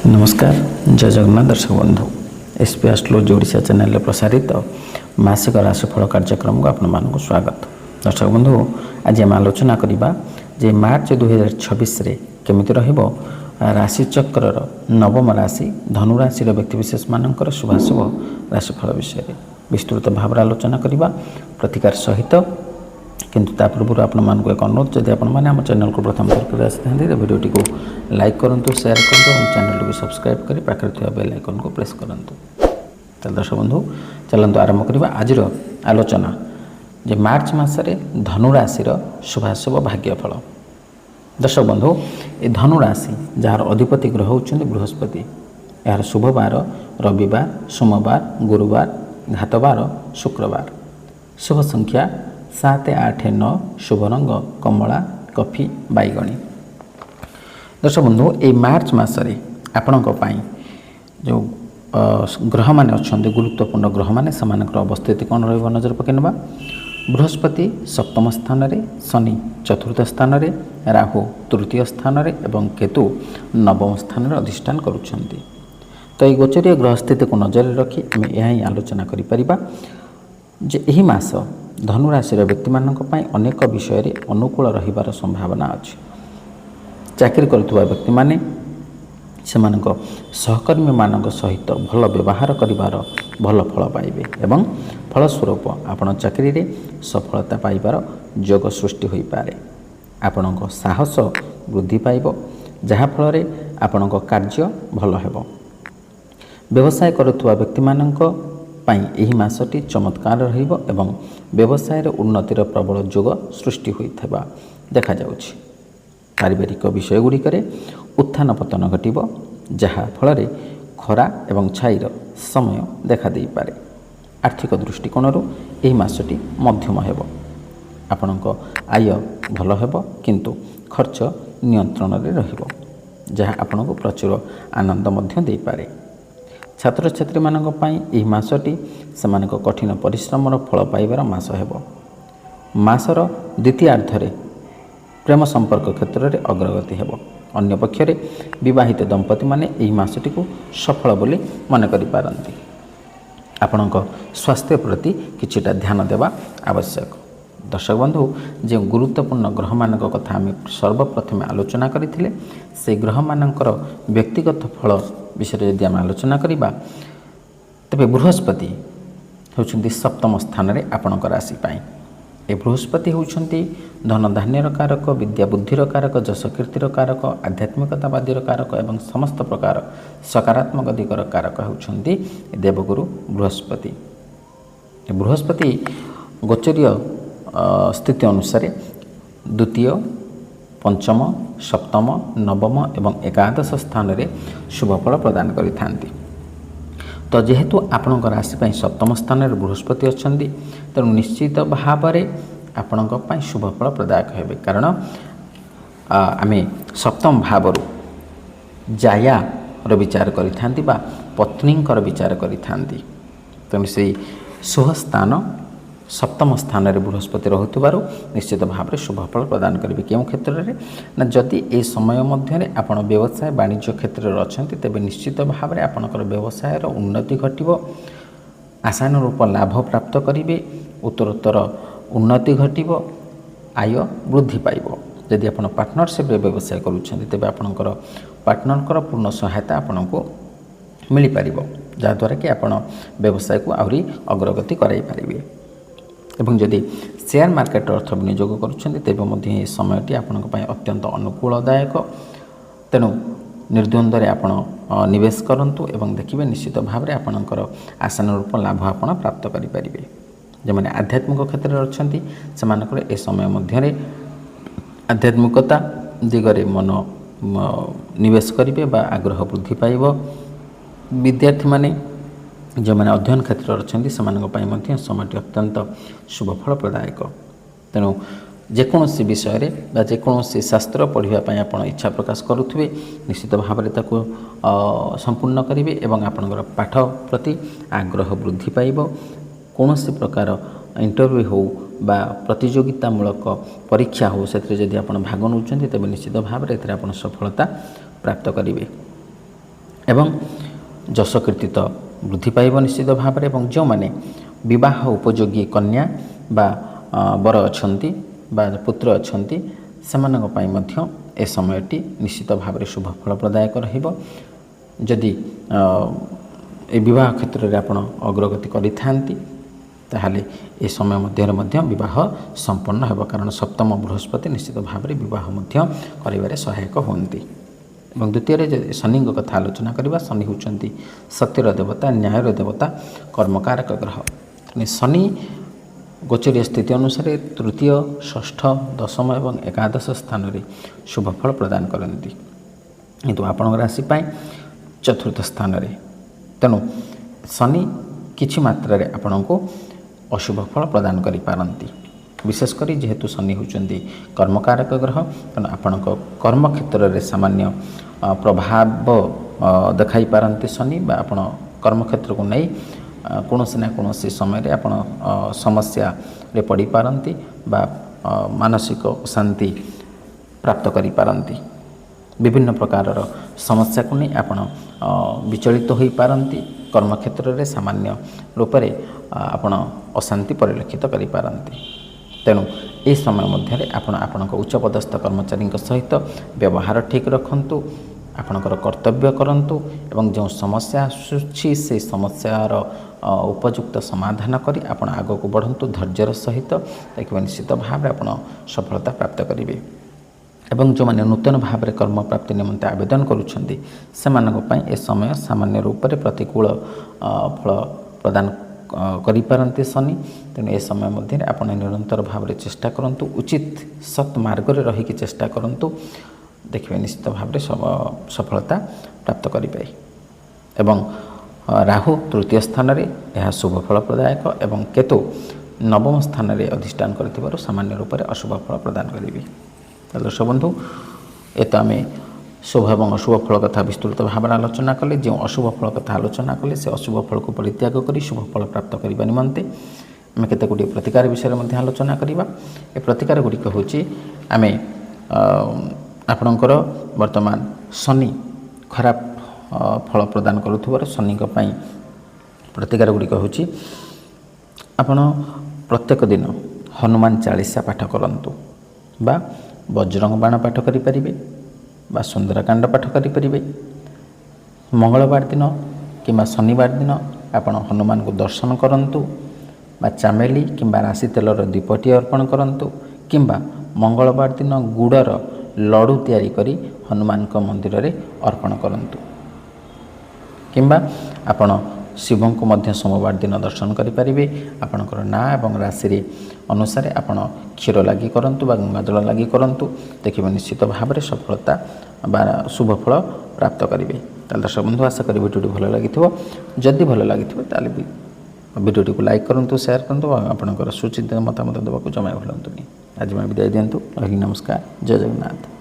नमस्कार जय जगन्नाथ दर्शक बंधु एसपी एस्ट्रोलॉजी ओडिशा चैनल प्रसारित मासिक राशिफल कार्यक्रम को आपण स्वागत। दर्शक बंधु आज आम आलोचना करवा जे मार्च 2026 केमिति रहिबो राशिचक्र नवम राशि धनुराशि व्यक्तिविशेष मानकर शुभाशुभ राशिफल विषय विस्तृत भाव आलोचना करवा प्रतिकार सहित किंतु ता पूर्व आपण मानक एक अनुरोध जदि आपण माने हम चैनल को प्रथम थर आसते तो वीडियोटी को लाइक करूँ शेयर करूँ और चैनल को सब्सक्राइब कर पाखे थोड़ा बेल आइकन को प्रेस करूँ। तो दर्शक बंधु चलते आरंभ करवा आज आलोचना जे मार्च मसरे धनुराशि शुभाशुभ भाग्यफल। दर्शक बंधु ये धनुराशि जार अधिपति ग्रह होती बृहस्पति यार शुभवार रविवार सोमवार गुरुवार घातवार शुक्रवार शुभ संख्या 7 8 9 शुभ रंग कमला कफी बैगणी। दर्शक बंधु ये मार्च मसरे आपण जो ग्रह मान अच्छा गुरुत्वपूर्ण ग्रह मान से अवस्थिति कौन रहा नजर पकईनवा बृहस्पति सप्तम स्थान रे शनि चतुर्थ स्थान रे राहु तृतीय स्थान रे एवं केतु नवम स्थान रे अधिष्ठान करुछंती। तो ये गोचरीय ग्रह स्थिति को नजर रखी आम यह आलोचना करिपरिबा जे एही मास धनुराशि व्यक्ति मानक पई अनेक विषय रे अनुकूल रहिबार संभावना अछि। चाकरी करुवा व्यक्ति माने सेमानक सहकर्मी मानक सहित भल व्यवहार करिवार भल फल पाइबे एवं फलस्वरूप आपण चाकरी रे सफलता पाइबार योग सृष्टि होई पारे। आपणक साहस वृद्धि पाइब जहा फल रे आपणक कार्य भल हेबो। व्यवसाय करुवा व्यक्ति मानक पाई एही मासटी चमत्कार रहिबो एवं व्यवसाय रे उन्नतिर प्रबल योग सृष्टि होइथबा देखा जाउछि। पारिवारिक विषय गुड़िक उत्थान पतन घटिब जहा फल रे खरा एवं छाईर समय देखा दे पारे। आर्थिक दृष्टिकोणरू एही मासटी मध्यम हेबो। आपणक आय भल हेबो किंतु खर्च नियंत्रण रे रहिबो जहा आपणको प्रचुर आनंद मध्य दे पारे। छात्र छात्री मानक पई एही मासटी सेमानक कठिन परिश्रमर फल पाइबार मास हेबो। मासर द्वितीयार्धरे प्रेम संपर्क क्षेत्र में अग्रगति हेबो। अन्य पक्षरे विवाहित दंपति माने एही मासटी को सफल बोली मन करि पारंती। आपणक स्वास्थ्य प्रति किछिटा ध्यान देवा आवश्यक। दर्शक बंधु जो गुरुत्वपूर्ण ग्रह मानक कथा आम सर्वप्रथमे आलोचना करथिले से ग्रह मानकर व्यक्तिगत फल विषय यदि आम आलोचना करिबा तबे बृहस्पति होउछन्ती सप्तम स्थान रे आपणक राशि पाई। ए बृहस्पति होउछन्ती धन धान्यर कारक विद्या बुद्धिर कारक जश कीर्तिर कारक आध्यात्मिकतावादीर कारक एवं समस्त प्रकार सकारात्मक दिगर कारक होउछन्ती देवगुरु बृहस्पति। बृहस्पति गोचरीय स्थिति अनुसार द्वितीय पंचम सप्तम नवम एवं एकादश स्थान रे शुभफल प्रदान करिथांती। तो जेहेतु आपणक राशि पाई सप्तम स्थान रे बृहस्पति अछंती तेणु निश्चित भाव आपणक शुभफल प्रदायक हेबे। कारण आमे सप्तम भावरु जाया रो विचार करिथांती बा पत्नींकर विचार करिथांती। तेणु से शुभ स्थान सप्तम स्थान रे बृहस्पति रहुथिबारु निश्चित भाव में शुभफल प्रदान करेंगे। केउं क्षेत्र रे ना जदि ए समय मध्य आपण व्यवसाय वाणिज्य क्षेत्र में अच्छा तेबे निश्चित भाव में आपणकर व्यवसायर उन्नति घटिबो आशानुरूप लाभ प्राप्त करेंगे उत्तरोत्तर उन्नति घटिबो आय वृद्धि पाइबो। जदि आपण पार्टनरशिप रे व्यवसाय करूछन्ति तेबे आपणकर पार्टनरकर पूर्ण सहायता आपणको मिली पारिबो जहाँद्वारा कि आपण व्यवसाय को आहुरी अग्रगति कराई पारिबे। एवं जदि शेयर मार्केट अर्थ विनियोग करुछन्ति तेबे मध्य ए समयटी आपणक पई अत्यंत अनुकूलदायक। तेणु निर्द्वंद्व आपण निवेश करंतु एवं देखिबे निश्चित भाव में आपणकर आशानुरूप लाभ आपण प्राप्त करि परिबे। जेमाने आध्यात्मिक क्षेत्र में अछन्ति सेमानकर ए समय मध्य आध्यात्मिकता दिगरे मन निवेश करिबे बा आग्रह वृद्धि पाइबो। विद्यार्थी माने जो मैंने अध्ययन क्षेत्र अच्छा से समय अत्यंत शुभफल प्रदायक। तेणु जेकोसी विषय बा जेकोसी शास्त्र पढ़ाई आप इच्छा प्रकाश करुवे निश्चित भाव में ताको संपूर्ण करेंगे एवं आपणकर पाठ प्रति आग्रह वृद्धि पाइब। कौन प्रकार इंटरव्यू हो बा प्रतियोगितामूलक परीक्षा हो से जदि आप भाग नौ तेज निश्चित भाव में आप सफलता प्राप्त करेंगे। ଏବଂ ଯଶକୀର୍ତ୍ତି ତ ବୃଦ୍ଧି ପାଇବ ନିଶ୍ଚିତ ଭାବରେ। ଏବଂ ଯେଉଁମାନେ ବିବାହ ଉପଯୋଗୀ କନ୍ୟା ବା ବର ଅଛନ୍ତି ବା ପୁତ୍ର ଅଛନ୍ତି ସେମାନଙ୍କ ପାଇଁ ମଧ୍ୟ ଏ ସମୟଟି ନିଶ୍ଚିତ ଭାବରେ ଶୁଭ ଫଳ ପ୍ରଦାୟକ ରହିବ। ଯଦି ଏ ବିବାହ କ୍ଷେତ୍ରରେ ଆପଣ ଅଗ୍ରଗତି କରିଥାନ୍ତି ତାହେଲେ ଏ ସମୟ ମଧ୍ୟରେ ମଧ୍ୟ ବିବାହ ସମ୍ପନ୍ନ ହେବ, କାରଣ ସପ୍ତମ ବୃହସ୍ପତି ନିଶ୍ଚିତ ଭାବରେ ବିବାହ ମଧ୍ୟ କରିବାରେ ସହାୟକ ହୁଅନ୍ତି। ଏବଂ ଦ୍ୱିତୀୟରେ ଯଦି ଶନିଙ୍କ କଥା ଆଲୋଚନା କରିବା, ଶନି ହେଉଛନ୍ତି ସତ୍ୟର ଦେବତା, ନ୍ୟାୟର ଦେବତା, କର୍ମକାରକ ଗ୍ରହ। ଶନି ଗୋଚରୀୟ ସ୍ଥିତି ଅନୁସାରେ ତୃତୀୟ, ଷଷ୍ଠ, ଦଶମ ଏବଂ ଏକାଦଶ ସ୍ଥାନରେ ଶୁଭ ଫଳ ପ୍ରଦାନ କରନ୍ତି, କିନ୍ତୁ ଆପଣଙ୍କ ରାଶି ପାଇଁ ଚତୁର୍ଥ ସ୍ଥାନରେ। ତେଣୁ ଶନି କିଛି ମାତ୍ରାରେ ଆପଣଙ୍କୁ ଅଶୁଭ ଫଳ ପ୍ରଦାନ କରିପାରନ୍ତି, ବିଶେଷ କରି ଯେହେତୁ ଶନି ହେଉଛନ୍ତି କର୍ମକାରକ ଗ୍ରହ। ତେଣୁ ଆପଣଙ୍କ କର୍ମକ୍ଷେତ୍ରରେ ସାମାନ୍ୟ ପ୍ରଭାବ ଦେଖାଇ ପାରନ୍ତି ଶନି, ବା ଆପଣ କର୍ମକ୍ଷେତ୍ରକୁ ନେଇ କୌଣସି ନା କୌଣସି ସମୟରେ ଆପଣ ସମସ୍ୟାରେ ପଡ଼ିପାରନ୍ତି ବା ମାନସିକ ଶାନ୍ତି ପ୍ରାପ୍ତ କରିପାରନ୍ତି। ବିଭିନ୍ନ ପ୍ରକାରର ସମସ୍ୟାକୁ ନେଇ ଆପଣ ବିଚଳିତ ହୋଇପାରନ୍ତି। କର୍ମକ୍ଷେତ୍ରରେ ସାମାନ୍ୟ ରୂପରେ ଆପଣ ଅଶାନ୍ତି ପରିଲକ୍ଷିତ କରିପାରନ୍ତି। ତେଣୁ ଏହି ସମୟ ମଧ୍ୟରେ ଆପଣ ଆପଣଙ୍କ ଉଚ୍ଚପଦସ୍ଥ କର୍ମଚାରୀଙ୍କ ସହିତ ବ୍ୟବହାର ଠିକ୍ ରଖନ୍ତୁ, ଆପଣଙ୍କର କର୍ତ୍ତବ୍ୟ କରନ୍ତୁ ଏବଂ ଯେଉଁ ସମସ୍ୟା ଆସୁଛି ସେହି ସମସ୍ୟାର ଉପଯୁକ୍ତ ସମାଧାନ କରି ଆପଣ ଆଗକୁ ବଢ଼ନ୍ତୁ ଧୈର୍ଯ୍ୟର ସହିତ। ଦେଖିବେ ନିଶ୍ଚିତ ଭାବରେ ଆପଣ ସଫଳତା ପ୍ରାପ୍ତ କରିବେ। ଏବଂ ଯେଉଁମାନେ ନୂତନ ଭାବରେ କର୍ମପ୍ରାପ୍ତି ନିମନ୍ତେ ଆବେଦନ କରୁଛନ୍ତି ସେମାନଙ୍କ ପାଇଁ ଏ ସମୟ ସାମାନ୍ୟ ରୂପରେ ପ୍ରତିକୂଳ ଫଳ ପ୍ରଦାନ କରିପାରନ୍ତି ଶନି। ତେଣୁ ଏ ସମୟ ମଧ୍ୟରେ ଆପଣ ନିରନ୍ତର ଭାବରେ ଚେଷ୍ଟା କରନ୍ତୁ, ଉଚିତ ସତ୍ ମାର୍ଗରେ ରହିକି ଚେଷ୍ଟା କରନ୍ତୁ, ଦେଖିବେ ନିଶ୍ଚିତ ଭାବରେ ସଫଳତା ପ୍ରାପ୍ତ କରିବେ। ଏବଂ ରାହୁ ତୃତୀୟ ସ୍ଥାନରେ, ଏହା ଶୁଭ ଫଳ ପ୍ରଦାୟକ, ଏବଂ କେତୁ ନବମ ସ୍ଥାନରେ ଅଧିଷ୍ଠାନ କରିଥିବାରୁ ସାମାନ୍ୟ ରୂପରେ ଅଶୁଭ ଫଳ ପ୍ରଦାନ କରିବେ। ଦର୍ଶକ ବନ୍ଧୁ, ଏ ତ ଆମେ ଶୁଭ ଏବଂ ଅଶୁଭ ଫଳ କଥା ବିସ୍ତୃତ ଭାବରେ ଆଲୋଚନା କଲେ। ଯେଉଁ ଅଶୁଭ ଫଳ କଥା ଆଲୋଚନା କଲେ ସେ ଅଶୁଭ ଫଳକୁ ପରିତ୍ୟାଗ କରି ଶୁଭ ଫଳ ପ୍ରାପ୍ତ କରିବା ନିମନ୍ତେ ଆମେ କେତେ ଗୁଡ଼ିଏ ପ୍ରତିକାର ବିଷୟରେ ମଧ୍ୟ ଆଲୋଚନା କରିବା। ଏ ପ୍ରତିକାର ଗୁଡ଼ିକ ହେଉଛି, ଆମେ ଆପଣଙ୍କର ବର୍ତ୍ତମାନ ଶନି ଖରାପ ଫଳ ପ୍ରଦାନ କରୁଥିବାରୁ ଶନିଙ୍କ ପାଇଁ ପ୍ରତିକାର ଗୁଡ଼ିକ ହେଉଛି, ଆପଣ ପ୍ରତ୍ୟେକ ଦିନ ହନୁମାନ ଚାଳିଶା ପାଠ କରନ୍ତୁ, ବା ବଜ୍ରଙ୍ଗ ବାଣ ପାଠ କରିପାରିବେ, ବା ସୁନ୍ଦରକାଣ୍ଡ ପାଠ କରିପାରିବେ। ମଙ୍ଗଳବାର ଦିନ କିମ୍ବା ଶନିବାର ଦିନ ଆପଣ ହନୁମାନଙ୍କୁ ଦର୍ଶନ କରନ୍ତୁ, ବା ଚାମେଲି କିମ୍ବା ରାଶି ତେଲର ଦୀପଟିଏ ଅର୍ପଣ କରନ୍ତୁ, କିମ୍ବା ମଙ୍ଗଳବାର ଦିନ ଗୁଡ଼ର ଲଡ଼ୁ ତିଆରି କରି ହନୁମାନଙ୍କ ମନ୍ଦିରରେ ଅର୍ପଣ କରନ୍ତୁ। କିମ୍ବା ଆପଣ ଶିବଙ୍କୁ ମଧ୍ୟ ସୋମବାର ଦିନ ଦର୍ଶନ କରିପାରିବେ। ଆପଣଙ୍କର ନାଁ ଏବଂ ରାଶିରେ ଅନୁସାରେ ଆପଣ କ୍ଷୀର ଲାଗି କରନ୍ତୁ ବା ଗଙ୍ଗାଜଳ ଲାଗି କରନ୍ତୁ, ଦେଖିବେ ନିଶ୍ଚିତ ଭାବରେ ସଫଳତା ବା ଶୁଭ ଫଳ ପ୍ରାପ୍ତ କରିବେ। ତାହେଲେ ଦର୍ଶକ ବନ୍ଧୁ, ଆଶା କରି ଭିଡ଼ିଓଟି ଭଲ ଲାଗିଥିବ। ଯଦି ଭଲ ଲାଗିଥିବ ତାହେଲେ ଭିଡ଼ିଓଟିକୁ ଲାଇକ୍ କରନ୍ତୁ, ସେୟାର କରନ୍ତୁ ଏବଂ ଆପଣଙ୍କର ସୁଚିନ୍ତିତ ମତାମତ ଦେବାକୁ ଜମା ଭୁଲନ୍ତୁନି। ଆଜି ପାଇଁ ବିଦାୟ ଦିଅନ୍ତୁ। ରହିଲି, ନମସ୍କାର, ଜୟ ଜଗନ୍ନାଥ।